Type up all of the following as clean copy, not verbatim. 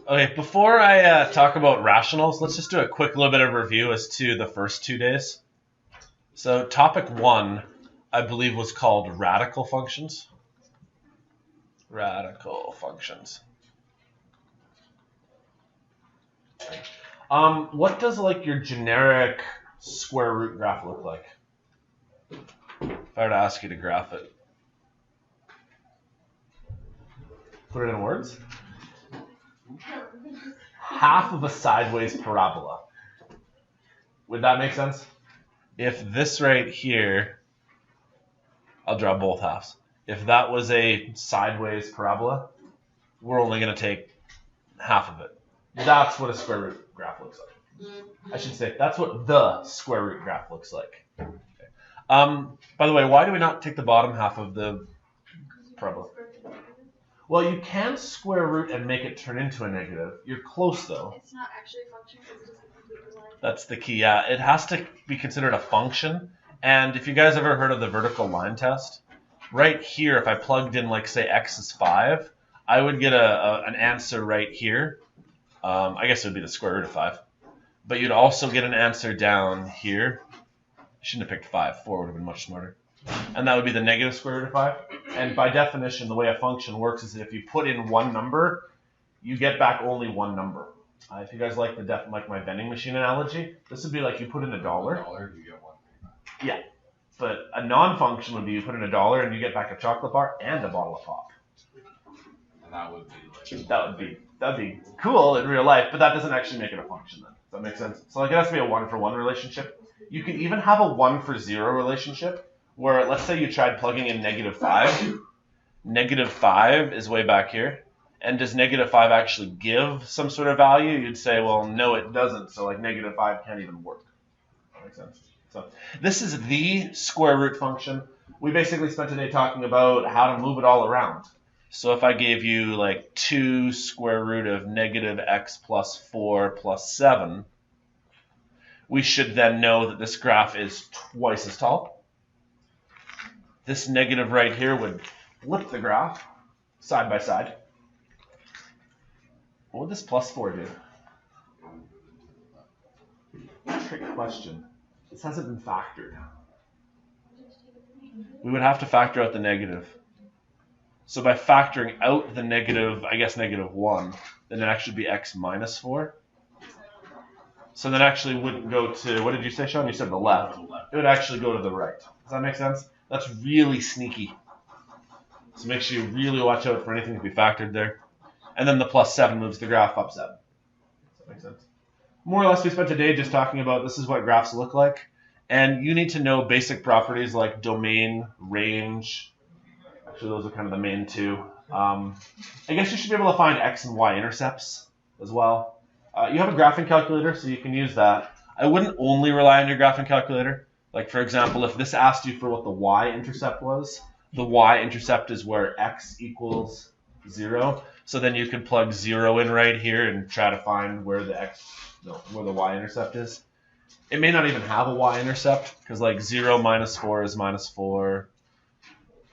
Okay, before I talk about rationals, let's just do a quick little bit of review as to the first 2 days. So topic 1, I believe, was called radical functions. Radical functions. What does like your generic square root graph look like? If I were to ask you to graph it. Put it in words. Half of a sideways parabola. Would that make sense? If this right here, I'll draw both halves. If that was a sideways parabola, we're only going to take half of it. That's what a square root graph looks like. I should say, that's what the square root graph looks like. Okay. By the way, why do we not take the bottom half of the parabola? Well, you can square root and make it turn into a negative. You're close, though. It's not actually a function, it's just a complete line. That's the key, yeah. It has to be considered a function. And if you guys ever heard of the vertical line test, right here, if I plugged in, like, say, x is 5, I would get an answer right here. I guess it would be the square root of 5. But you'd also get an answer down here. I shouldn't have picked 5. 4 would have been much smarter. And that would be the negative square root of 5. And by definition, the way a function works is that if you put in one number, you get back only one number. If you guys like like my vending machine analogy, this would be like you put in $1. $1, you get 1. Yeah. But a non-function would be you put in $1 and you get back a chocolate bar and a bottle of pop. And that would be like... That'd be cool in real life, but that doesn't actually make it a function then. Does that make sense? So like it has to be a 1-for-1 relationship. You can even have a 1-for-0 relationship where, let's say you tried plugging in -5. -5 is way back here. And does -5 actually give some sort of value? You'd say, well, no, it doesn't. So like -5 can't even work. That makes sense. So this is the square root function. We basically spent today talking about how to move it all around. So if I gave you like 2 square root of -x plus 4 plus 7, we should then know that this graph is twice as tall. This negative right here would flip the graph side by side. What would this plus 4 do? Trick question. This hasn't been factored. We would have to factor out the negative. So by factoring out the negative, I guess -1, then it actually be x minus 4. So then actually wouldn't go to, what did you say, Sean? You said the left. It would actually go to the right. Does that make sense? That's really sneaky. So make sure you really watch out for anything to be factored there. And then the plus 7 moves the graph up 7. Does that make sense? More or less, we spent today just talking about this is what graphs look like. And you need to know basic properties like domain, range. Actually, those are kind of the main two. I guess you should be able to find x and y intercepts as well. You have a graphing calculator, so you can use that. I wouldn't only rely on your graphing calculator. Like, for example, if this asked you for what the y-intercept was, the y-intercept is where x equals 0. So then you could plug 0 in right here and try to find where the where the y-intercept is. It may not even have a y-intercept, because like 0 minus 4 is minus 4.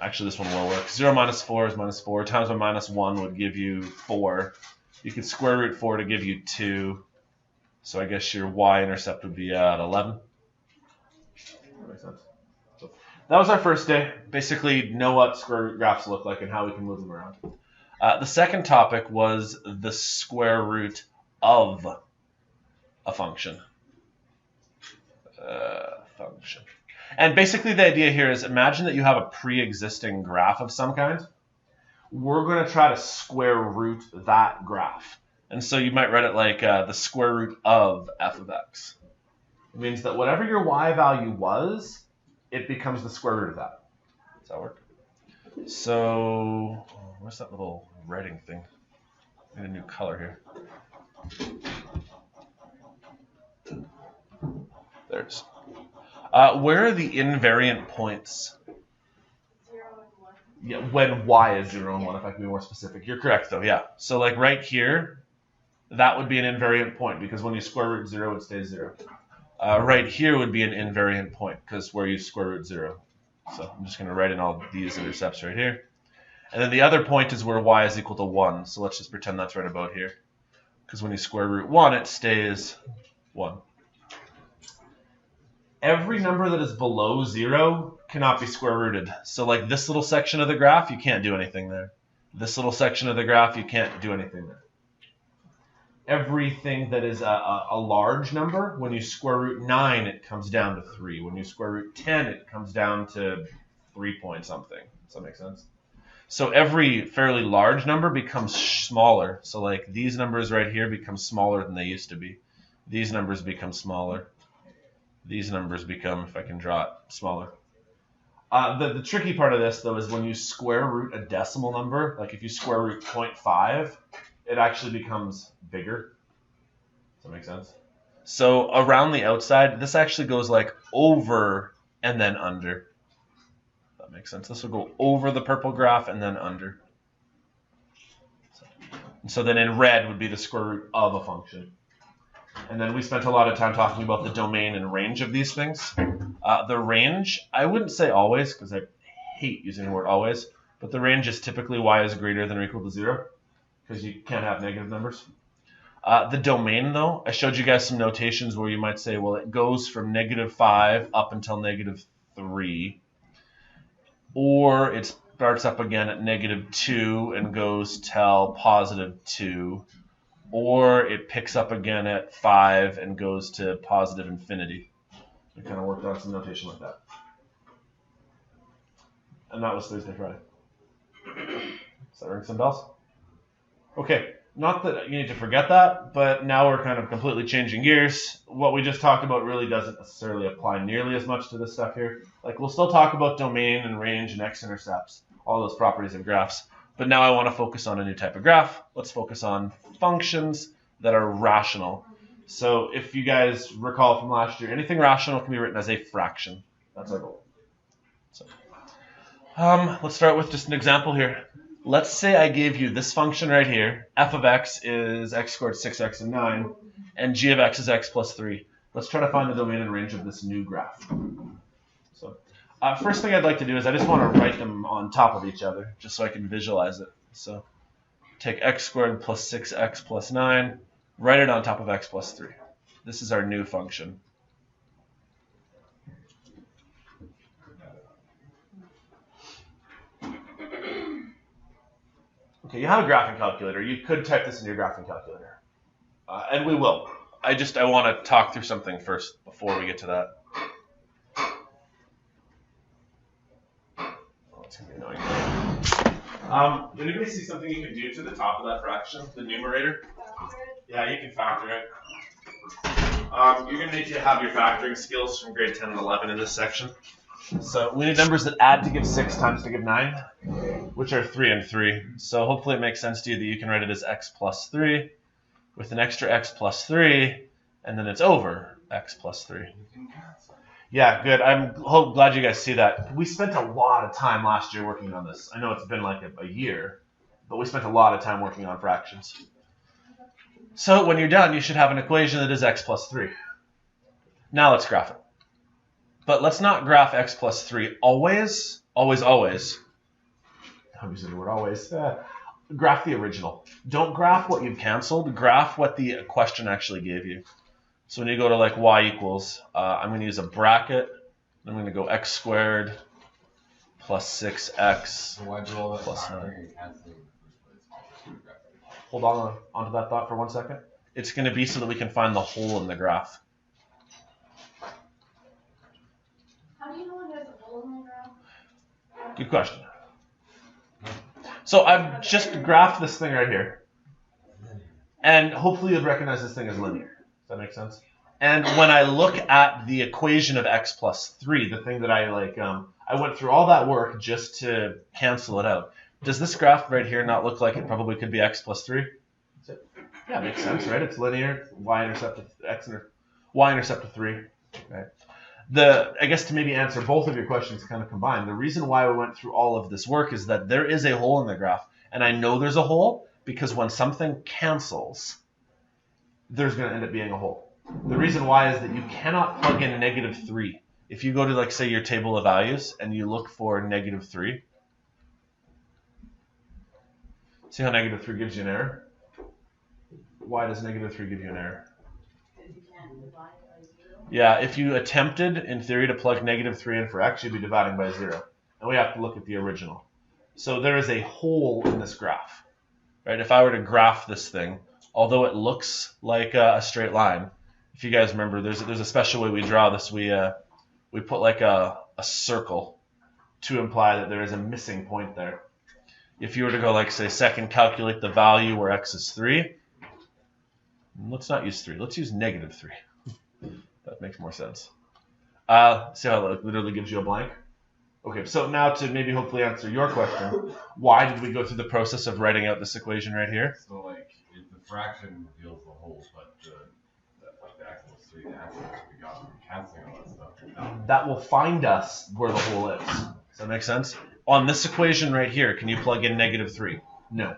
Actually, this one will work. 0 minus 4 is minus 4. Times by minus 1 would give you 4. You could square root 4 to give you 2. So I guess your y-intercept would be at 11. That makes sense. So that was our first day. Basically, know what square root graphs look like and how we can move them around. The second topic was the square root of a function. And basically the idea here is imagine that you have a pre-existing graph of some kind. We're going to try to square root that graph. And so you might write it like the square root of f of x. It means that whatever your y value was, it becomes the square root of that. Does that work? So where's that little writing thing? I need a new color here. There it is. Where are the invariant points? 0 and 1. Yeah, when y is 0 and 1, if I can be more specific. You're correct, though, yeah. So like right here, that would be an invariant point, because when you square root 0, it stays 0. Right here would be an invariant point, because where you square root 0. So I'm just going to write in all these intercepts right here. And then the other point is where y is equal to 1. So let's just pretend that's right about here. because when you square root 1, it stays 1. Every number that is below 0 cannot be square rooted. So like this little section of the graph, you can't do anything there. This little section of the graph, you can't do anything there. Everything that is a large number, when you square root 9, it comes down to 3. When you square root 10, it comes down to 3 point something. Does that make sense? So every fairly large number becomes smaller. So like these numbers right here become smaller than they used to be. These numbers become smaller. These numbers become, if I can draw it, smaller. The tricky part of this, though, is when you square root a decimal number, like if you square root 0.5, it actually becomes bigger. Does that make sense? So around the outside, this actually goes like over and then under. That makes sense. This will go over the purple graph and then under. So then in red would be the square root of a function. And then we spent a lot of time talking about the domain and range of these things. The range, I wouldn't say always, because I hate using the word always, but the range is typically y is greater than or equal to 0, because you can't have negative numbers. The domain, though, I showed you guys some notations where you might say, well, it goes from -5 up until -3, or it starts up again at -2 and goes till +2. Or it picks up again at 5 and goes to positive infinity. We kind of worked on some notation like that. And that was Thursday, Friday. Does that ring some bells? Okay, not that you need to forget that, but now we're kind of completely changing gears. What we just talked about really doesn't necessarily apply nearly as much to this stuff here. Like, we'll still talk about domain and range and x-intercepts, all those properties of graphs. But now I want to focus on a new type of graph. Let's focus on functions that are rational. So if you guys recall from last year, anything rational can be written as a fraction. That's our goal. So, let's start with just an example here. Let's say I gave you this function right here. F of x is x squared 6x and 9, and g of x is x plus 3. Let's try to find the domain and range of this new graph. So, first thing I'd like to do is I just want to write them on top of each other, just so I can visualize it. So take x squared plus 6x plus 9, write it on top of x plus 3. This is our new function. Okay, you have a graphing calculator. You could type this in your graphing calculator. And we will. I want to talk through something first before we get to that. Anybody see something you can do to the top of that fraction, the numerator? Yeah, you can factor it. You're going to need to have your factoring skills from grade 10 and 11 in this section. So we need numbers that add to give 6 times to give 9, which are 3 and 3. So hopefully it makes sense to you that you can write it as x plus 3 with an extra x plus 3, and then it's over x plus 3. Yeah, good. I'm glad you guys see that. We spent a lot of time last year working on this. I know it's been like a year, but we spent a lot of time working on fractions. So when you're done, you should have an equation that is x plus 3. Now let's graph it. But let's not graph x plus 3 always. I'm using the word always. Graph the original. Don't graph what you've canceled. Graph what the question actually gave you. So when you go to like y equals, I'm going to use a bracket. I'm going to go x squared plus 6x plus 9. Hold on onto that thought for 1 second. It's going to be so that we can find the hole in the graph. How do you know when there's a hole in the graph? Good question. So I've just graphed this thing right here. And hopefully you'll recognize this thing as linear. Does that make sense? And when I look at the equation of x plus 3, the thing that I went through all that work just to cancel it out. Does this graph right here not look like it probably could be x plus 3? Yeah, it makes sense, right? It's linear. Y-intercept of 3. Right? I guess to maybe answer both of your questions kind of combined, the reason why we went through all of this work is that there is a hole in the graph. And I know there's a hole because when something cancels, there's going to end up being a hole. The reason why is that you cannot plug in -3. If you go to, like, say, your table of values and you look for -3, see how -3 gives you an error? Why does negative 3 give you an error? Because you can't divide by 0. Yeah, if you attempted, in theory, to plug negative 3 in for x, you'd be dividing by 0. And we have to look at the original. So there is a hole in this graph. Right? If I were to graph this thing, although it looks like a straight line, if you guys remember, there's a special way we draw this. We put like a circle to imply that there is a missing point there. If you were to go like, say, second, calculate the value where x is 3. Let's not use 3. Let's use negative 3. That makes more sense. See how it literally gives you a blank? Okay, so now to maybe hopefully answer your question, why did we go through the process of writing out this equation right here? So like, if the fraction reveals the whole, but like the x plus 3, the answer we got from canceling all that stuff. That will find us where the hole is. Does that make sense? On this equation right here, can you plug in negative 3? No.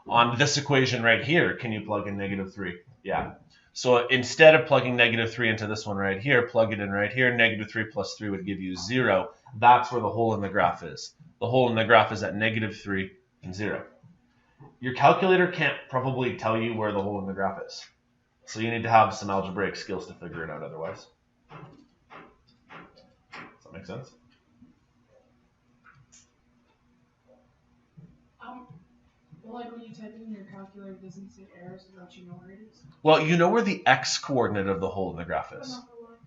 On this equation right here, can you plug in negative 3? Yeah. So instead of plugging negative 3 into this one right here, plug it in right here. Negative 3 plus 3 would give you 0. That's where the hole in the graph is. The hole in the graph is at negative 3 and 0. Your calculator can't probably tell you where the hole in the graph is. So you need to have some algebraic skills to figure it out otherwise. Does that make sense? Well, like when you type in your calculator, doesn't say error, so don't you know where it is? Well, you know where the x coordinate of the hole in the graph is,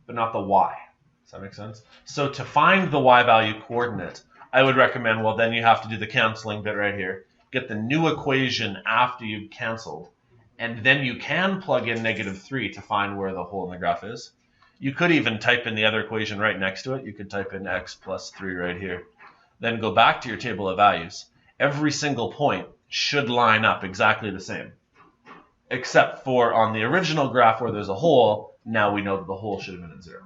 but not the y. Does that make sense? So to find the y value coordinate, I would recommend, well, then you have to do the canceling bit right here. Get the new equation after you've canceled, and then you can plug in negative 3 to find where the hole in the graph is. You could even type in the other equation right next to it. You could type in x plus 3 right here. Then go back to your table of values. Every single point should line up exactly the same, except for on the original graph where there's a hole. Now we know that the hole should have been at 0.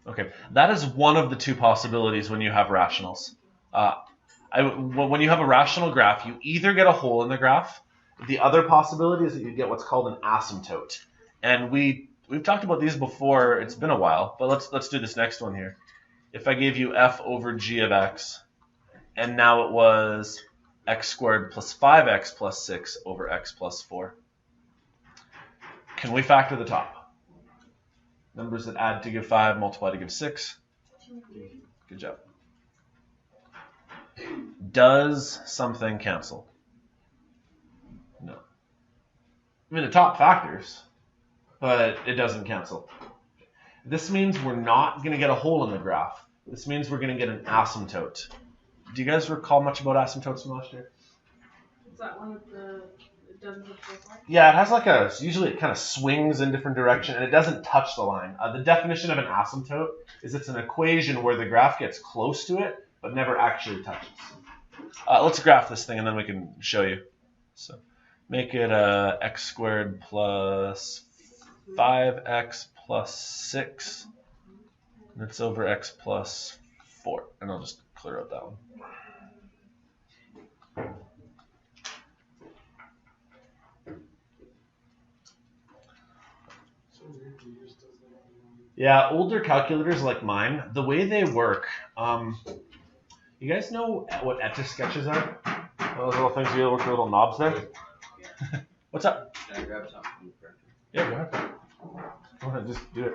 Okay, that is one of the two possibilities when you have rationals. When you have a rational graph, you either get a hole in the graph. The other possibility is that you get what's called an asymptote, and we've talked about these before. It's been a while, but let's do this next one here. If I gave you f over g of x, and now it was x squared plus 5x plus 6 over x plus 4, can we factor the top? Numbers that add to give 5, multiply to give 6. Good job. Does something cancel? No. I mean, the top factors, but it doesn't cancel. This means we're not going to get a hole in the graph. This means we're going to get an asymptote. Do you guys recall much about asymptotes from last year? Is that one with it doesn't look so far? Yeah, it has usually it kind of swings in different direction and it doesn't touch the line. The definition of an asymptote is it's an equation where the graph gets close to it, but never actually touches. Let's graph this thing and then we can show you. So make it x squared plus 5x plus 6. And it's over x plus 4. And I'll just clear out that one. Yeah, older calculators like mine, the way they work, you guys know what Etch-a-Sketches are? Those little things you work with little knobs there? What's up? Can I grab something from the printer? Yeah, go ahead. Go ahead, just do it.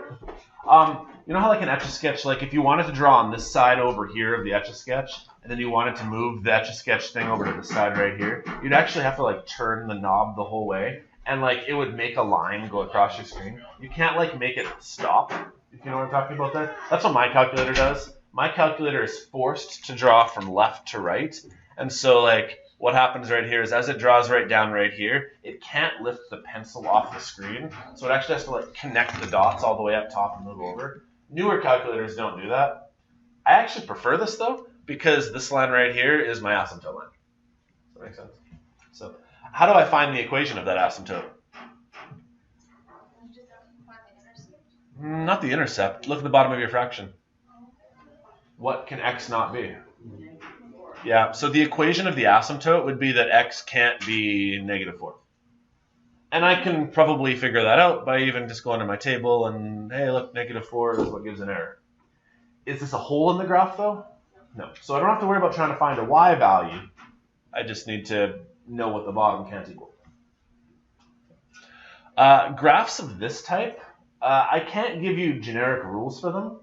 You know how like an Etch-a-Sketch, like if you wanted to draw on this side over here of the Etch-a-Sketch, and then you wanted to move the Etch-a-Sketch thing over to the side right here, you'd actually have to like turn the knob the whole way, and like it would make a line go across your screen. You can't like make it stop, if you know what I'm talking about there. That's what my calculator does. My calculator is forced to draw from left to right, and so like what happens right here is as it draws right down right here, it can't lift the pencil off the screen, so it actually has to like connect the dots all the way up top and move over. Newer calculators don't do that. I actually prefer this though, because this line right here is my asymptote line. Does that make sense? So how do I find the equation of that asymptote? Not the intercept. Look at the bottom of your fraction. What can x not be? Yeah, so the equation of the asymptote would be that x can't be negative 4. And I can probably figure that out by even just going to my table and, hey, look, negative 4 is what gives an error. Is this a hole in the graph, though? No. So I don't have to worry about trying to find a y value I just need to know what the bottom can't equal. Graphs of this type, I can't give you generic rules for them,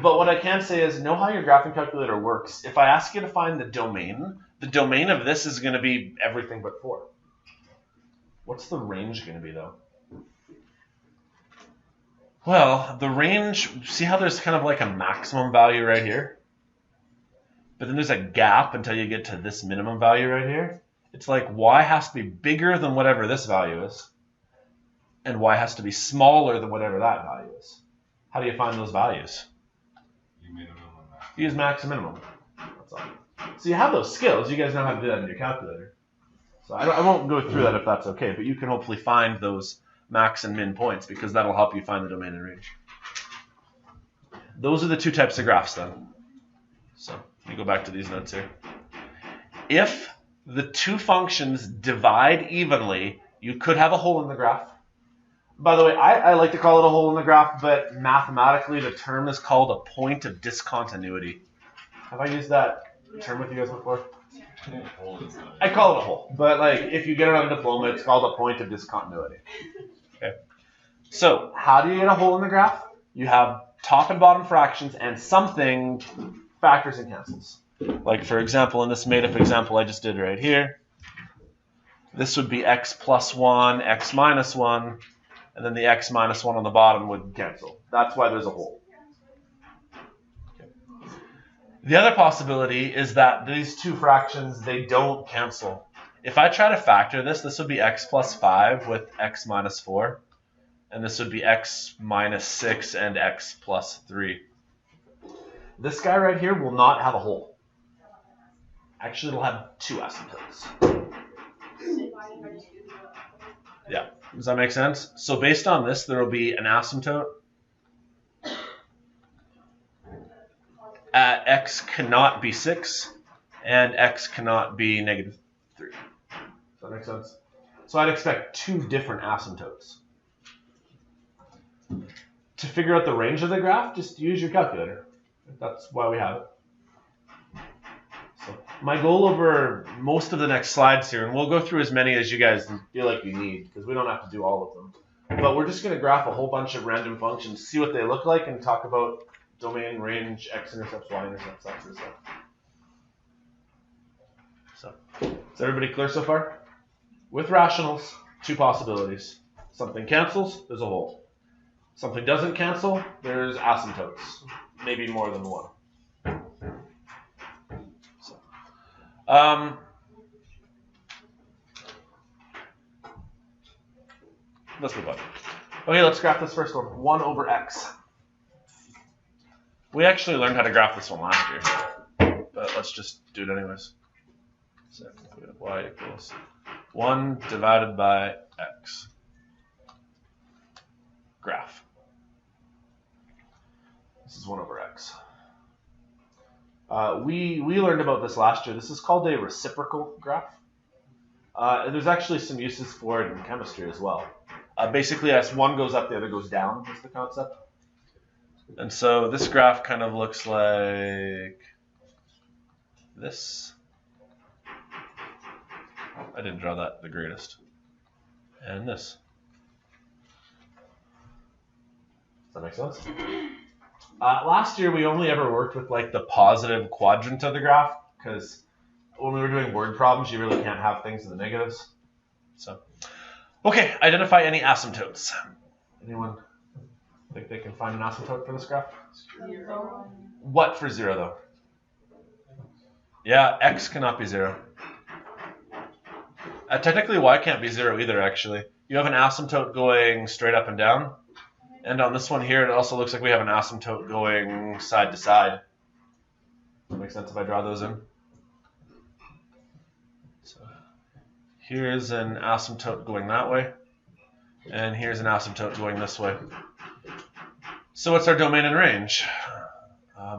but what I can say is know how your graphing calculator works. If I ask you to find the domain of this is going to be everything but 4. What's the range going to be, though? Well, the range, see how there's kind of like a maximum value right here? But then there's a gap until you get to this minimum value right here. It's like y has to be bigger than whatever this value is, and y has to be smaller than whatever that value is. How do you find those values? Minimum and max. Use max and minimum. That's all. So you have those skills. You guys know how to do that in your calculator. So I won't go through that if that's okay, but you can hopefully find those max and min points because that'll help you find the domain and range. Those are the two types of graphs then. So let me go back to these notes here. If the two functions divide evenly, you could have a hole in the graph. By the way, I like to call it a hole in the graph, but mathematically the term is called a point of discontinuity. Have I used that term with you guys before? I call it a hole, but like if you get it on a diploma, it's called a point of discontinuity. Okay. So how do you get a hole in the graph? You have top and bottom fractions and something factors and cancels. Like for example, in this made-up example I just did right here, this would be x plus 1, x minus 1, and then the x minus 1 on the bottom would cancel. That's why there's a hole. Okay. The other possibility is that these two fractions, they don't cancel. If I try to factor this, this would be x plus 5 with x minus 4, and this would be x minus 6 and x plus 3. This guy right here will not have a hole. Actually, it'll have two asymptotes. Yeah, does that make sense? So based on this, there will be an asymptote at x cannot be 6 and x cannot be negative 3. Does that make sense? So I'd expect two different asymptotes. To figure out the range of the graph, just use your calculator. That's why we have it. So my goal over most of the next slides here, and we'll go through as many as you guys feel like you need, because we don't have to do all of them. But we're just going to graph a whole bunch of random functions, see what they look like, and talk about domain, range, x-intercepts, y-intercepts, that sort of stuff. So, is everybody clear so far? With rationals, two possibilities. Something cancels, there's a hole. Something doesn't cancel, there's asymptotes. Maybe more than one. So, let's move on. Okay, let's graph this first one. 1 over x. We actually learned how to graph this one last year, but let's just do it anyways. So we have y equals 1 divided by x. Graph. This is 1 over x. We learned about this last year. This is called a reciprocal graph. There's actually some uses for it in chemistry as well. Basically, as one goes up, the other goes down is the concept. And so this graph kind of looks like this. I didn't draw that the greatest. And this. Does that make sense? Last year, we only ever worked with like the positive quadrant of the graph, because when we were doing word problems, you really can't have things in the negatives. So, okay, identify any asymptotes. Anyone think they can find an asymptote for this graph? 0. What for 0 though? Yeah, x cannot be 0. Technically, y can't be 0 either, actually. You have an asymptote going straight up and down. And on this one here, it also looks like we have an asymptote going side to side. Does that make sense if I draw those in? So here's an asymptote going that way. And here's an asymptote going this way. So what's our domain and range? I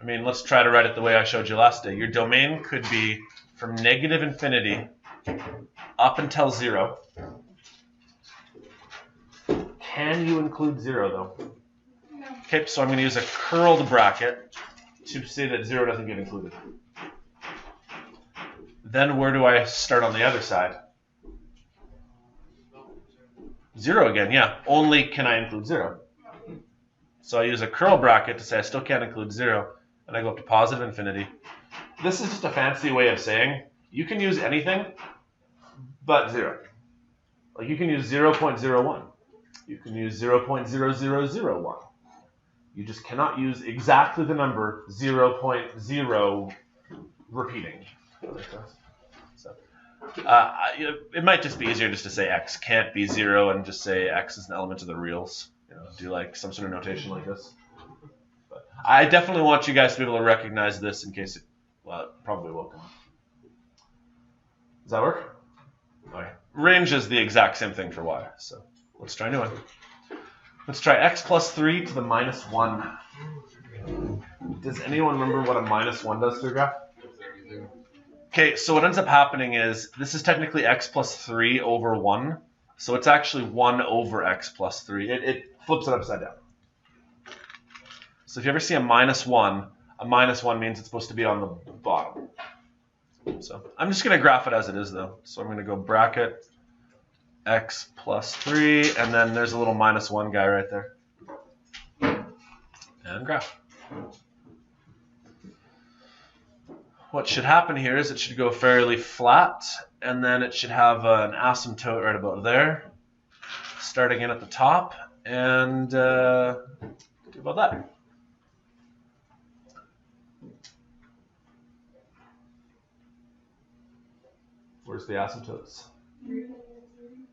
mean, let's try to write it the way I showed you last day. Your domain could be from negative infinity up until 0. Can you include 0 though? No. Okay, so I'm going to use a curled bracket to say that 0 doesn't get included. then where do I start on the other side? 0 again, yeah. Only can I include 0. So I use a curl bracket to say I still can't include 0, and I go up to positive infinity. This is just a fancy way of saying you can use anything but 0. Like you can use 0.01. You can use 0.0001. You just cannot use exactly the number 0.0 repeating. So, it might just be easier just to say x can't be 0 and just say x is an element of the reals. Do like some sort of notation like this. But I definitely want you guys to be able to recognize this in case it probably will come up. Does that work? Okay. Range is the exact same thing for y, so let's try a new one. Let's try x plus 3 to the minus 1. Does anyone remember what a minus 1 does to a graph? Okay, so what ends up happening is this is technically x plus 3 over 1. So it's actually 1 over x plus 3. It flips it upside down. So if you ever see a minus 1 means it's supposed to be on the bottom. So I'm just going to graph it as it is, though. So I'm going to go bracket x plus 3, and then there's a little minus 1 guy right there. And graph. What should happen here is it should go fairly flat, and then it should have an asymptote right about there, starting in at the top, and do about that. Where's the asymptotes?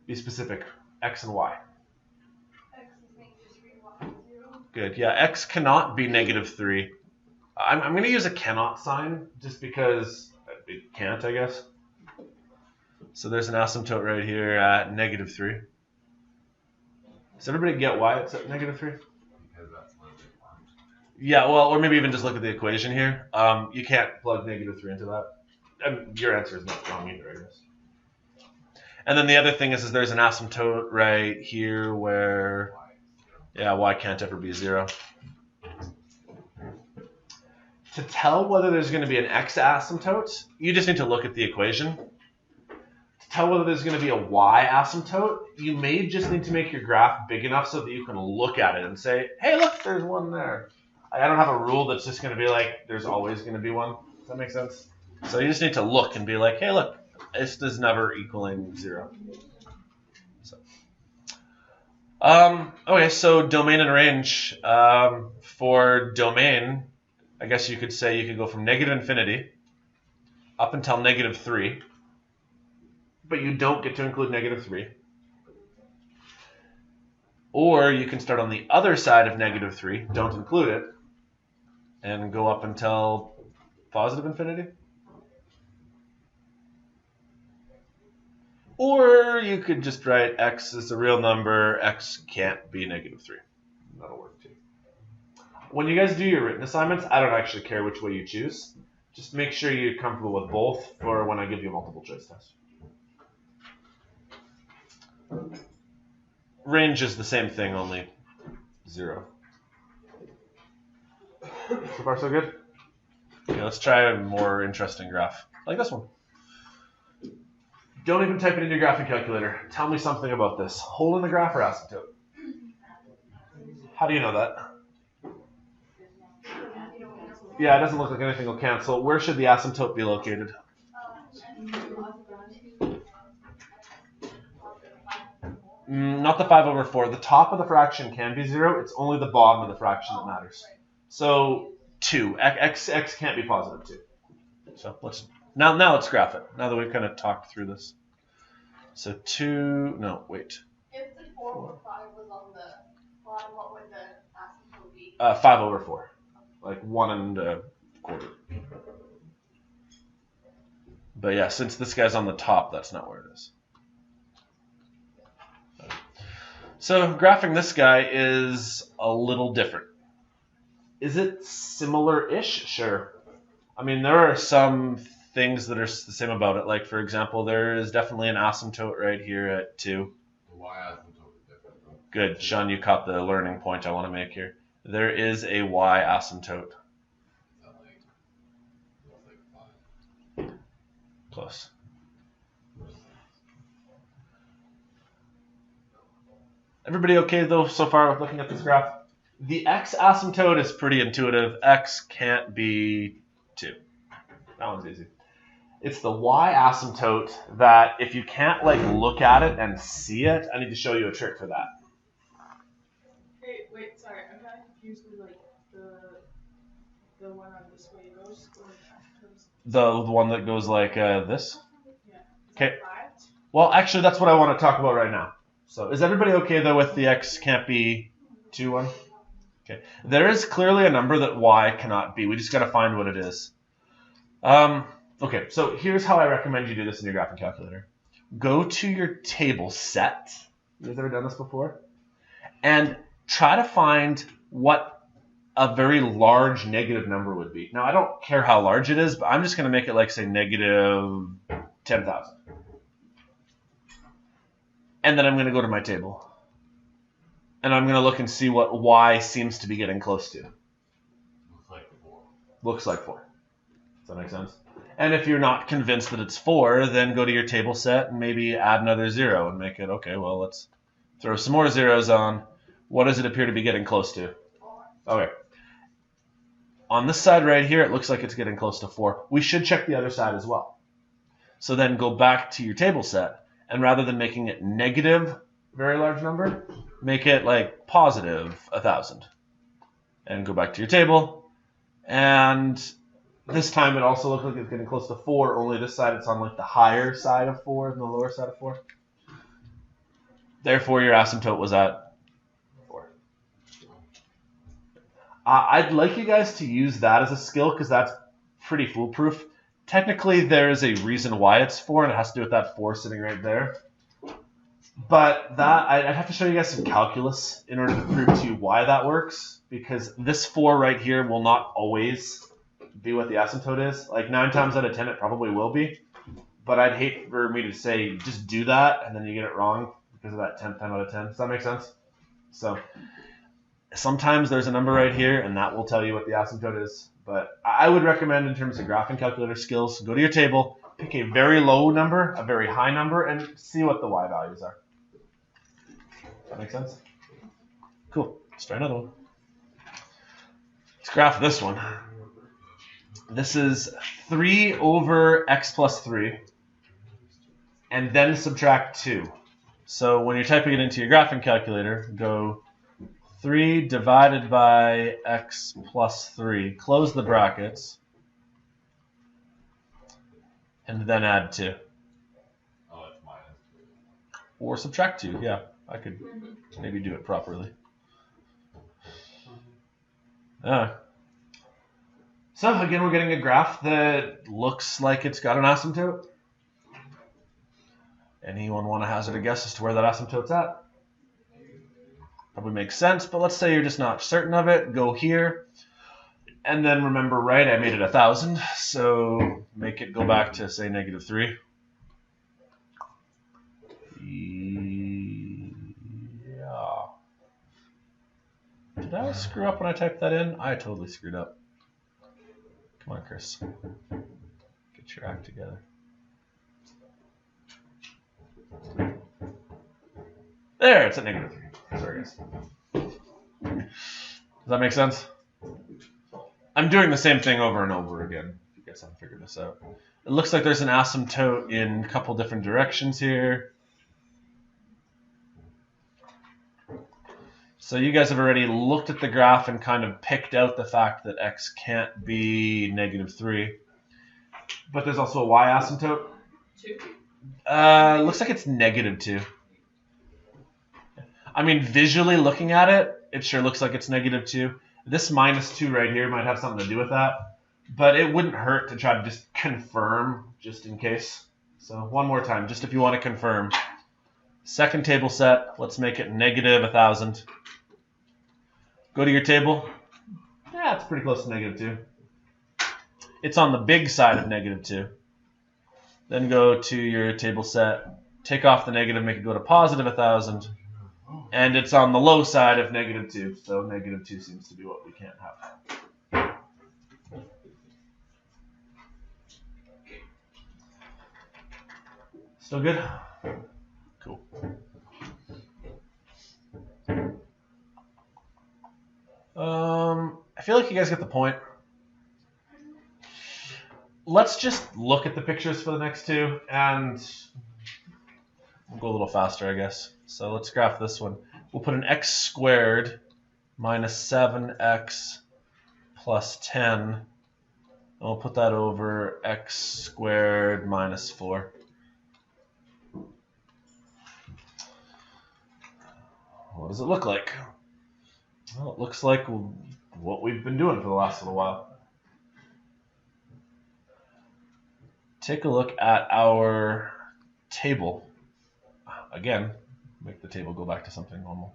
Be specific. X and Y. X is -3, Y is 0. Good. Yeah, X cannot be -3. I'm going to use a cannot sign just because it can't, I guess. So there's an asymptote right here at -3. Does everybody get why it's at -3? Because that's what they want. Yeah, well, or maybe even just look at the equation here. You can't plug -3 into that. And your answer is not wrong either, I guess. And then the other thing is there's an asymptote right here where, yeah, y can't ever be 0. To tell whether there's going to be an x asymptote, you just need to look at the equation. To tell whether there's going to be a y asymptote, you may just need to make your graph big enough so that you can look at it and say, hey, look, there's one there. I don't have a rule that's just going to be like, there's always going to be one. Does that make sense? So you just need to look and be like, hey, look, this is never equaling 0. So, okay, so domain and range. For domain, I guess you could say you could go from -infinity up until -3, but you don't get to include -3. Or you can start on the other side of -3, don't include it, and go up until positive infinity. Or you could just write x is a real number, x can't be -3. That'll work too. When you guys do your written assignments, I don't actually care which way you choose. Just make sure you're comfortable with both for when I give you a multiple choice test. Range is the same thing, only 0. So far so good? Okay, let's try a more interesting graph, like this one. Don't even type it in your graphing calculator. Tell me something about this. Hole in the graph or asymptote? How do you know that? Yeah, it doesn't look like anything will cancel. Where should the asymptote be located? Not the 5/4. The top of the fraction can be 0. It's only the bottom of the fraction that matters. So 2. X can't be positive 2. So let's now let's graph it. Now that we've kind of talked through this. So 2. No, wait. If the 4 or 5 was on the bottom, what would the asymptote be? 5/4. Like 1 1/4. But yeah, since this guy's on the top, that's not where it is. So graphing this guy is a little different. Is it similar-ish? Sure. I mean, there are some things that are the same about it. Like, for example, there is definitely an asymptote right here at 2. The y asymptote is different, though. Good. Sean, you caught the learning point I want to make here. There is a y asymptote. Is that like 5? Close. Everybody okay though so far with looking at this graph? The x asymptote is pretty intuitive. X can't be 2. That one's easy. It's the y asymptote that if you can't like look at it and see it, I need to show you a trick for that. Hey, wait, sorry, I'm kind of confused with like the one on this way goes or asymptotes. The one that goes like this. Yeah. Okay. Five? Well, actually, that's what I want to talk about right now. So, is everybody okay though with the x can't be 2, 1? Okay. There is clearly a number that y cannot be. We just got to find what it is. Okay, so here's how I recommend you do this in your graphing calculator. Go to your table set. You guys ever done this before? And try to find what a very large negative number would be. Now, I don't care how large it is, but I'm just going to make it like, say, negative 10,000. And then I'm going to go to my table. And I'm going to look and see what y seems to be getting close to. Looks like 4. Looks like 4. Does that make sense? And if you're not convinced that it's 4, then go to your table set and maybe add another 0 and make it, okay, well, let's throw some more zeros on. What does it appear to be getting close to? Okay. On this side right here, it looks like it's getting close to 4. We should check the other side as well. So then go back to your table set, and rather than making it negative, very large number, make it like positive 1,000. And go back to your table, and this time it also looks like it's getting close to 4, only this side it's on like the higher side of 4 than the lower side of 4. Therefore, your asymptote was at 4. I'd like you guys to use that as a skill because that's pretty foolproof. Technically, there is a reason why it's 4, and it has to do with that 4 sitting right there. But that I'd have to show you guys some calculus in order to prove to you why that works, because this 4 right here will not always be what the asymptote is. Like 9 times out of 10, it probably will be. But I'd hate for me to say just do that and then you get it wrong because of that 10th time out of 10. Does that make sense? So sometimes there's a number right here and that will tell you what the asymptote is. But I would recommend in terms of graphing calculator skills, go to your table, pick a very low number, a very high number, and see what the y values are. Does that make sense? Cool. Let's try another one. Let's graph this one. This is 3 over x plus 3, and then subtract 2. So when you're typing it into your graphing calculator, go 3 divided by x plus 3, close the brackets, and then add 2. Oh, it's minus 2. Or subtract 2, yeah. I could maybe do it properly. So again, we're getting a graph that looks like it's got an asymptote. Anyone want to hazard a guess as to where that asymptote's at? Probably makes sense, but let's say you're just not certain of it. Go here, and then remember, right, I made it 1,000, so make it go back to, say, negative 3. Yeah. Did I screw up when I typed that in? I totally screwed up. Come on, Chris. Get your act together. There, it's at negative 3. Sorry, guys. Does that make sense? I'm doing the same thing over and over again, if you guys haven't figured this out. It looks like there's an asymptote in a couple different directions here. So you guys have already looked at the graph and kind of picked out the fact that x can't be negative 3. But there's also a y asymptote. 2? Looks like it's negative 2. I mean, visually looking at it, it sure looks like it's negative 2. This minus 2 right here might have something to do with that. But it wouldn't hurt to try to just confirm, just in case. So one more time, just if you want to confirm. Second table set, let's make it negative 1,000. Go to your table. Yeah, it's pretty close to negative 2. It's on the big side of negative 2. Then go to your table set, take off the negative, make it go to positive 1,000. And it's on the low side of negative 2, so negative 2 seems to be what we can't have. Still good? Cool. I feel like you guys get the point. Let's just look at the pictures for the next two, and we'll go a little faster, I guess. So let's graph this one. We'll put an x squared minus 7x plus 10. And we'll put that over x squared minus 4. What does it look like? Well, it looks like what we've been doing for the last little while. Take a look at our table. Again, make the table go back to something normal.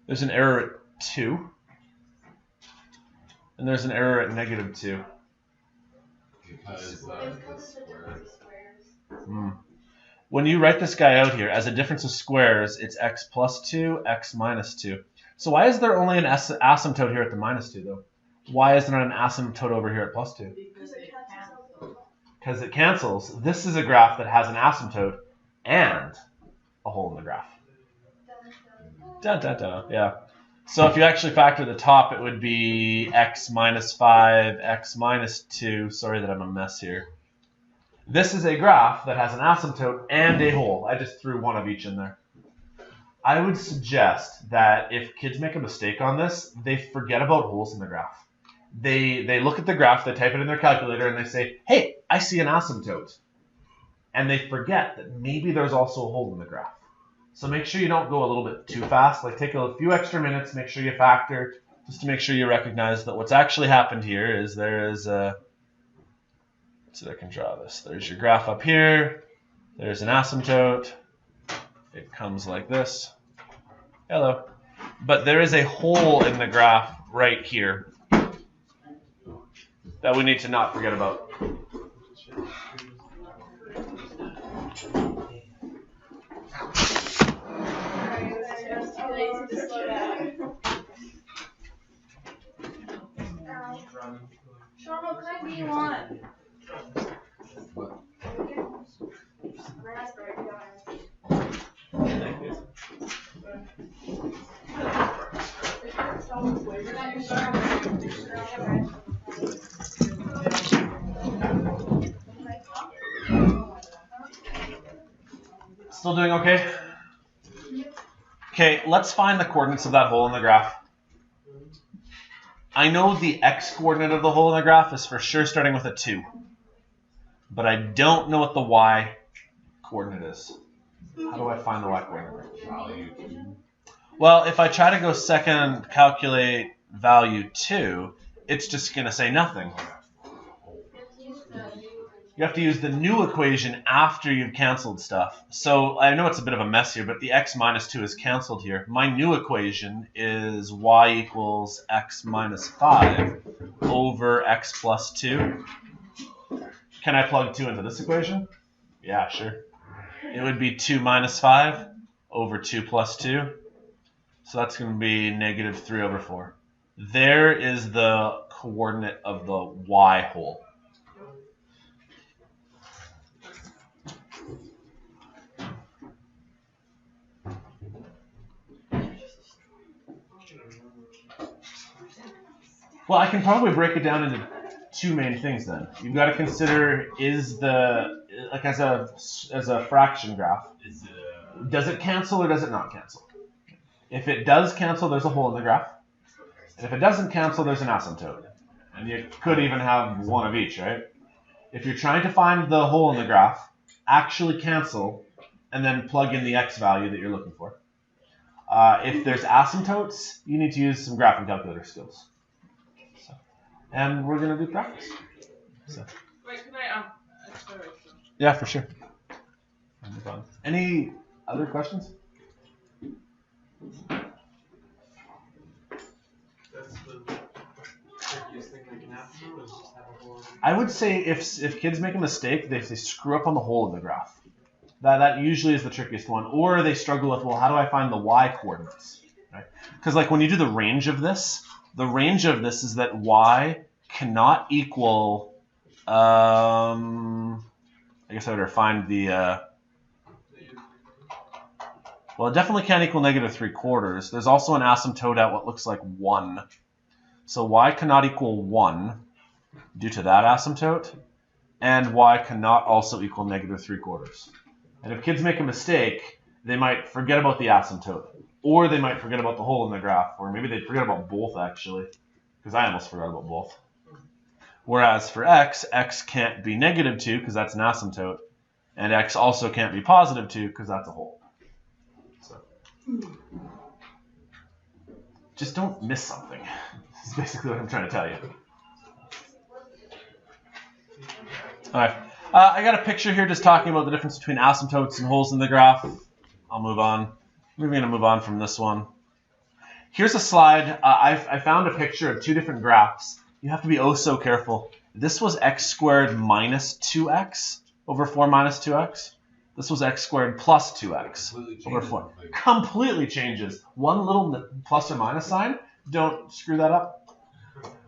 There's an error at 2. And there's an error at -2. Because the squares. When you write this guy out here, as a difference of squares, it's x plus 2, x minus 2. So why is there only an asymptote here at the -2, though? Why is there not an asymptote over here at plus 2? Because it cancels. Because it cancels. This is a graph that has an asymptote and a hole in the graph. Dun, dun, dun. Yeah. So if you actually factor the top, it would be x minus 5, x minus 2. Sorry that I'm a mess here. This is a graph that has an asymptote and a hole. I just threw one of each in there. I would suggest that if kids make a mistake on this, they forget about holes in the graph. They look at the graph, they type it in their calculator, and they say, hey, I see an asymptote. And they forget that maybe there's also a hole in the graph. So make sure you don't go a little bit too fast. Like take a few extra minutes, make sure you factor, just to make sure you recognize that what's actually happened here is there is a... So I can draw this. There's your graph up here. There's an asymptote. It comes like this. Hello. But there is a hole in the graph right here that we need to not forget about. Sean, what kind do you want? Raspberry jars. Thank you. Still doing okay? Okay, let's find the coordinates of that hole in the graph. I know the x-coordinate of the hole in the graph is for sure starting with a 2. But I don't know what the y-coordinate is. How do I find the y-coordinate? Value 2. Well, if I try to go second calculate value 2, it's just going to say nothing. You have to use the new equation after you've canceled stuff. So I know it's a bit of a mess here, but the x minus 2 is canceled here. My new equation is y equals x minus 5 over x plus 2. Can I plug 2 into this equation? Yeah, sure. It would be 2 minus 5 over 2 plus 2. So that's going to be -3 over 4. There is the coordinate of the y hole. Well, I can probably break it down into 2 main things then. You've got to consider is the, like as a fraction graph, does it cancel or does it not cancel? If it does cancel, there's a hole in the graph. And if it doesn't cancel, there's an asymptote. And you could even have one of each, right? If you're trying to find the hole in the graph, actually cancel and then plug in the x value that you're looking for. If there's asymptotes, you need to use some graphing calculator skills. And we're going to do practice. So. Wait, can I, sorry. Yeah, for sure. Any other questions? That's the trickiest thing that can happen, though, is just have a hole. I would say if kids make a mistake, they screw up on the hole in the graph. That usually is the trickiest one. Or they struggle with, well, how do I find the y coordinates? Right? Because like when you do the range of this is that y cannot equal, I guess I better find the, Well, it definitely can't equal negative 3/4. There's also an asymptote at what looks like 1. So y cannot equal 1 due to that asymptote, and y cannot also equal negative 3/4. And if kids make a mistake, they might forget about the asymptote, or they might forget about the hole in the graph, or maybe they'd forget about both actually, because I almost forgot about both. Whereas for x can't be negative 2 because that's an asymptote, and x also can't be positive 2 because that's a hole. So just don't miss something. This is basically what I'm trying to tell you. All right. I got a picture here just talking about the difference between asymptotes and holes in the graph. I'll move on. We're going to move on from this one. Here's a slide. I found a picture of 2 different graphs. You have to be oh so careful. This was x squared minus 2x over 4 minus 2x. This was x squared plus 2x over 4. Completely changes. One little plus or minus sign. Don't screw that up.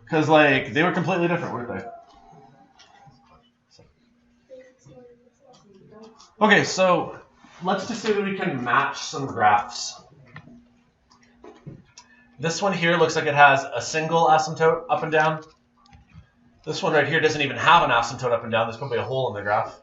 Because like they were completely different, weren't they? Okay, so let's just say that we can match some graphs. This one here looks like it has a single asymptote up and down. This one right here doesn't even have an asymptote up and down. There's probably a hole in the graph.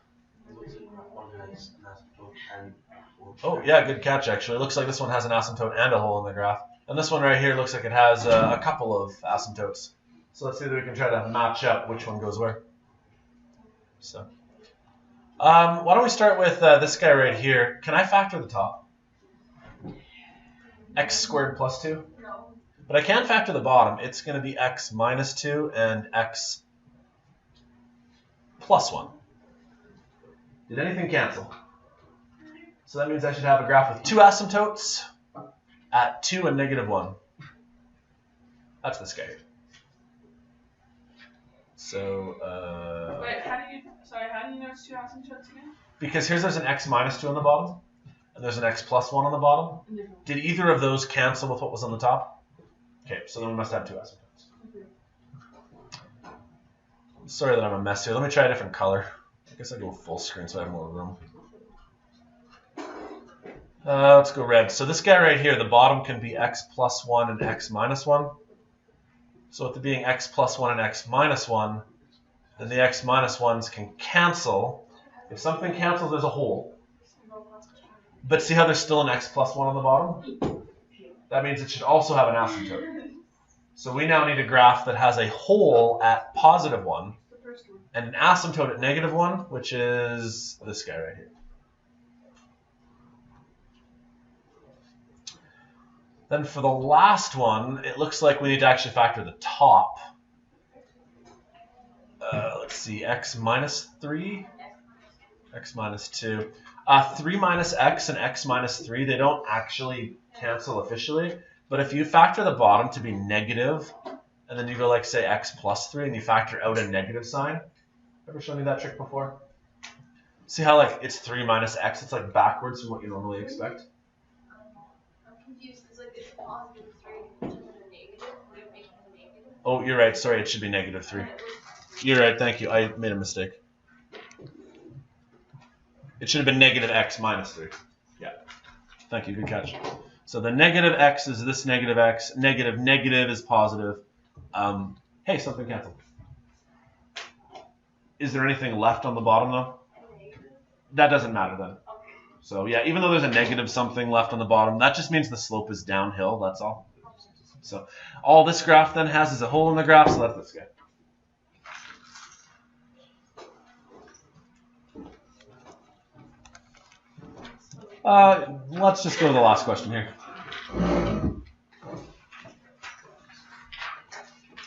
Oh, yeah, good catch, actually. It looks like this one has an asymptote and a hole in the graph. And this one right here looks like it has a couple of asymptotes. So let's see if we can try to match up which one goes where. So, why don't we start with this guy right here. Can I factor the top? X squared plus 2? No. But I can factor the bottom. It's going to be x minus 2 and x plus 1. Did anything cancel? So that means I should have a graph with 2 asymptotes at 2 and negative 1. That's this guy. So, Wait, how do you know it's 2 asymptotes again? because there's an x minus 2 on the bottom, and there's an x plus 1 on the bottom. Did either of those cancel with what was on the top? Okay, so then we must have 2 asymptotes. Sorry that I'm a mess here. Let me try a different color. I guess I'll go full screen so I have more room. Let's go red. So this guy right here, the bottom can be x plus 1 and x minus 1. So with it being x plus 1 and x minus 1, then the x minus 1s can cancel. If something cancels, there's a hole. But see how there's still an x plus 1 on the bottom? That means it should also have an asymptote. So we now need a graph that has a hole at positive 1 and an asymptote at negative 1, which is this guy right here. Then for the last one, it looks like we need to actually factor the top. Let's see, x minus 3, x minus 2. 3 minus x and x minus 3, they don't actually cancel officially. But if you factor the bottom to be negative, and then you go like, say, x plus 3, and you factor out a negative sign. Ever shown you that trick before? See how like it's 3 minus x, it's like backwards from what you normally expect? I'm confused because like it's positive 3 which is a negative. Would it make it a negative? Oh, you're right. Sorry, it should be negative 3. You're right. Thank you. I made a mistake. It should have been negative x minus 3. Yeah. Thank you. Good catch. So the negative x is this negative x. Negative negative is positive. Hey, something canceled. Is there anything left on the bottom, though? That doesn't matter, then. So, yeah, even though there's a negative something left on the bottom, that just means the slope is downhill. That's all. So all this graph then has is a hole in the graph, so that's this guy. Let's just go to the last question here.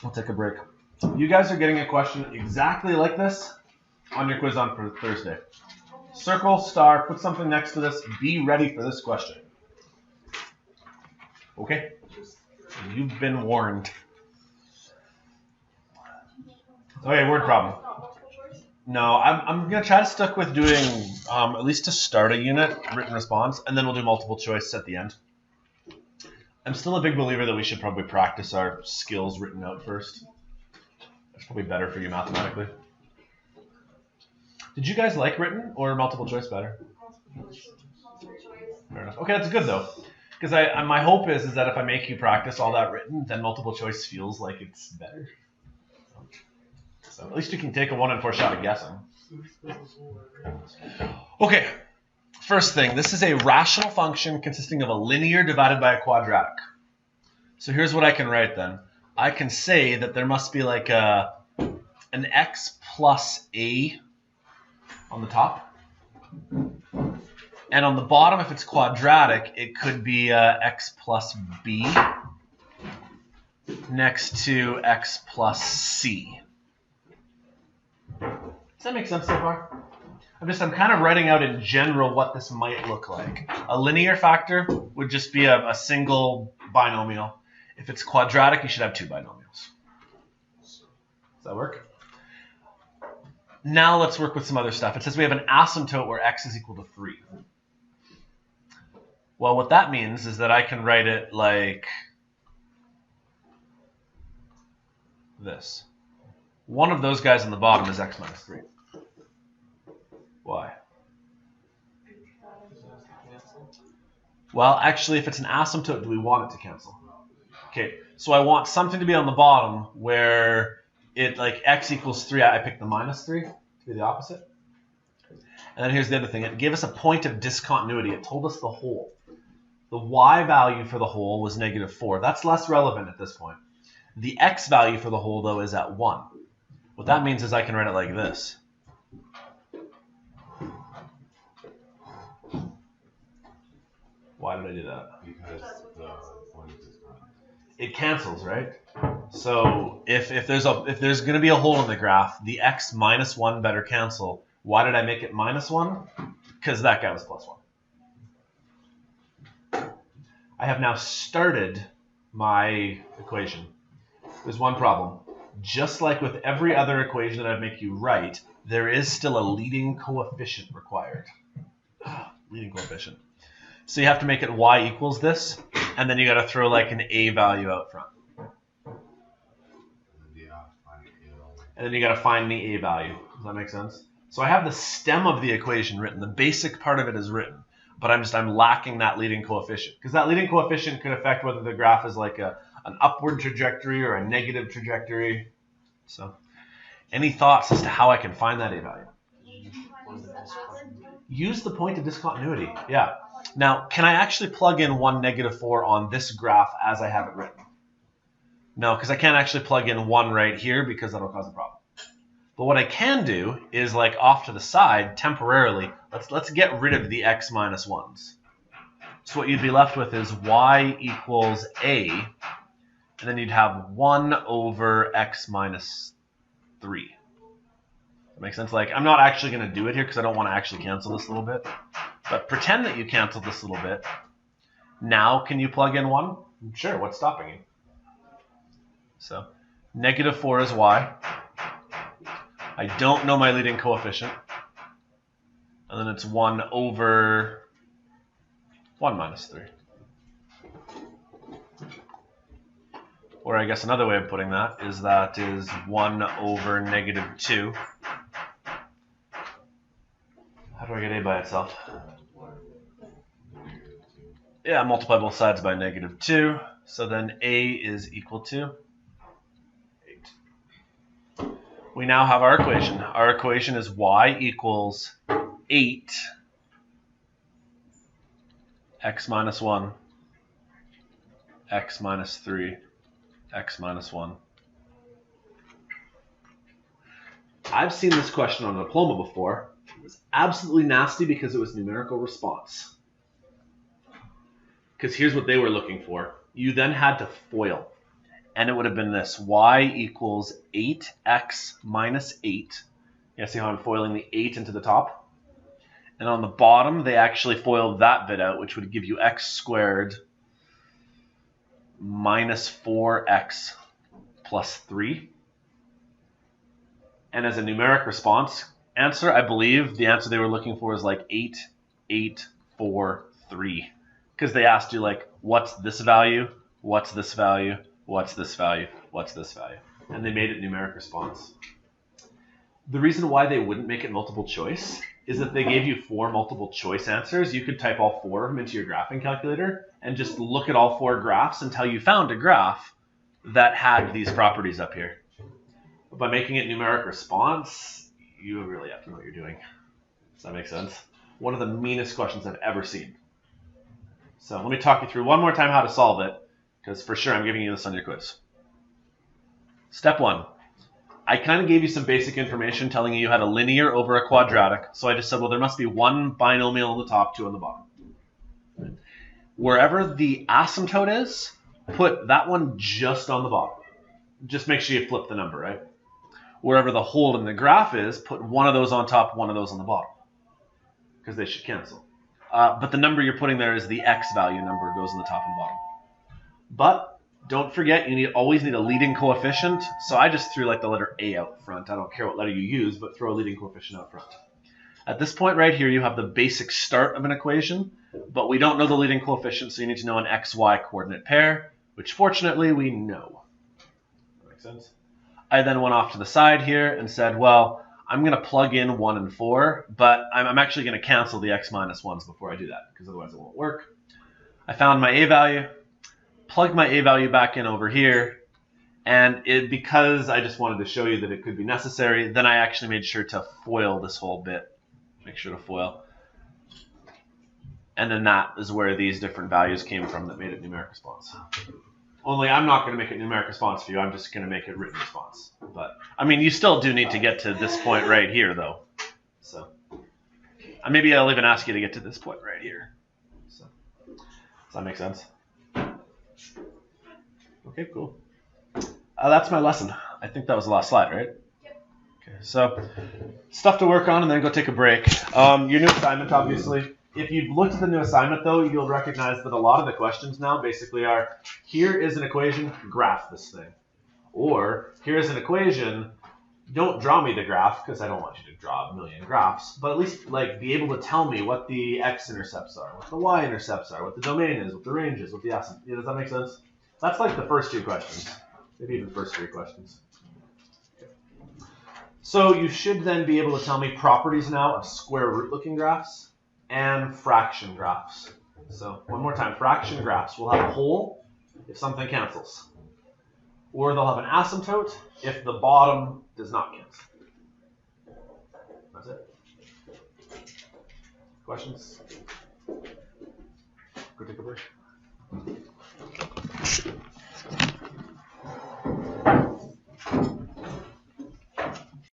We'll take a break. You guys are getting a question exactly like this on your quiz on Thursday. Circle, star, put something next to this. Be ready for this question. Okay? You've been warned. Okay, word problem. No, I'm going to try to stick with doing, at least to start a unit, written response, and then we'll do multiple choice at the end. I'm still a big believer that we should probably practice our skills written out first. That's probably better for you mathematically. Did you guys like written or multiple choice better? Fair enough. Okay, that's good though. Because my hope is that if I make you practice all that written, then multiple choice feels like it's better. So at least you can take a 1 in 4 shot at guessing. Okay, first thing, this is a rational function consisting of a linear divided by a quadratic. So here's what I can write then. I can say that there must be like an x plus a on the top. And on the bottom, if it's quadratic, it could be x plus b next to x plus c. Does that make sense so far? I'm kind of writing out in general what this might look like. A linear factor would just be a single binomial. If it's quadratic, you should have 2 binomials. Does that work? Now let's work with some other stuff. It says we have an asymptote where x is equal to 3. Well, what that means is that I can write it like this. One of those guys on the bottom is x minus 3. Why? Well, actually, if it's an asymptote, do we want it to cancel? Okay, so I want something to be on the bottom where it, like, x equals 3. I picked the minus 3 to be the opposite. And then here's the other thing. It gave us a point of discontinuity. It told us the whole. The y value for the whole was -4. That's less relevant at this point. The x value for the whole, though, is at 1. What that means is I can write it like this. Why did I do that? Because the point is discounted. It cancels, right? So if there's going to be a hole in the graph, the x minus 1 better cancel. Why did I make it -1? Because that guy was +1. I have now started my equation. There's one problem. Just like with every other equation that I'd make you write, there is still a leading coefficient required. Leading coefficient. So you have to make it y equals this, and then you got to throw like an a value out front. And then you got to find the a value. Does that make sense? So I have the stem of the equation written. The basic part of it is written. But I'm lacking that leading coefficient. Because that leading coefficient could affect whether the graph is like an upward trajectory or a negative trajectory. So any thoughts as to how I can find that a value? Use the point of discontinuity. Yeah. Now, can I actually plug in 1, -4 on this graph as I have it written? No, because I can't actually plug in 1 right here because that'll cause a problem. But what I can do is, like, off to the side, temporarily, let's get rid of the x minus 1s. So what you'd be left with is y equals a, and then you'd have 1 over x minus 3. That makes sense? Like, I'm not actually going to do it here because I don't want to actually cancel this a little bit. But pretend that you canceled this a little bit. Now, can you plug in 1? Sure, what's stopping you? So, -4 is y. I don't know my leading coefficient. And then it's 1 over 1 minus 3. Or I guess another way of putting that is 1 over -2. How do I get a by itself? Yeah, multiply both sides by -2. So then a is equal to 8. We now have our equation. Our equation is y equals 8 x minus 1, x minus 3, x minus 1. I've seen this question on a diploma before. It was absolutely nasty because it was numerical response. Because here's what they were looking for. You then had to FOIL. And it would have been this. Y equals 8x minus 8. You see how I'm foiling the 8 into the top? And on the bottom, they actually foiled that bit out, which would give you x squared minus 4x plus 3. And as a numeric response answer, I believe the answer they were looking for is like 8, 8, 4, 3. Because they asked you, like, what's this value? What's this value? What's this value? What's this value? And they made it numeric response. The reason why they wouldn't make it multiple choice is that they gave you 4 multiple choice answers. You could type all 4 of them into your graphing calculator and just look at all 4 graphs until you found a graph that had these properties up here. But by making it numeric response, you really have to know what you're doing. Does that make sense? One of the meanest questions I've ever seen. So let me talk you through one more time how to solve it, because for sure I'm giving you this on your quiz. Step 1. I kind of gave you some basic information telling you had a linear over a quadratic. So I just said, well, there must be one binomial on the top, 2 on the bottom. Wherever the asymptote is, put that one just on the bottom. Just make sure you flip the number, right? Wherever the hole in the graph is, put one of those on top, one of those on the bottom, because they should cancel. But the number you're putting there is the x value number, goes on the top and bottom. But don't forget, you always need a leading coefficient. So I just threw like the letter A out front. I don't care what letter you use, but throw a leading coefficient out front. At this point right here, you have the basic start of an equation, but we don't know the leading coefficient, so you need to know an xy coordinate pair, which fortunately we know. That makes sense? I then went off to the side here and said, well, I'm going to plug in 1 and 4, but I'm actually going to cancel the x minus 1s before I do that, because otherwise it won't work. I found my a value, plugged my a value back in over here, and because I just wanted to show you that it could be necessary, then I actually made sure to FOIL this whole bit. Make sure to FOIL. And then that is where these different values came from that made it numeric response. Only I'm not going to make it numeric response for you. I'm just going to make it written response. But, I mean, you still do need to get to this point right here, though. So, maybe I'll even ask you to get to this point right here. So, does that make sense? Okay, cool. That's my lesson. I think that was the last slide, right? Yep. Okay, so stuff to work on and then go take a break. Your new assignment, obviously. If you've looked at the new assignment, though, you'll recognize that a lot of the questions now basically are, here is an equation, graph this thing. Or, here's an equation, don't draw me the graph, because I don't want you to draw a million graphs, but at least be able to tell me what the x-intercepts are, what the y-intercepts are, what the domain is, what the range is, what the asymptote. Does that make sense? That's like the first 2 questions, maybe even first 3 questions. Okay. So you should then be able to tell me properties now of square root looking graphs and fraction graphs. So one more time, fraction graphs will have a hole if something cancels. Or they'll have an asymptote if the bottom does not cancel. That's it. Questions? Go take a break.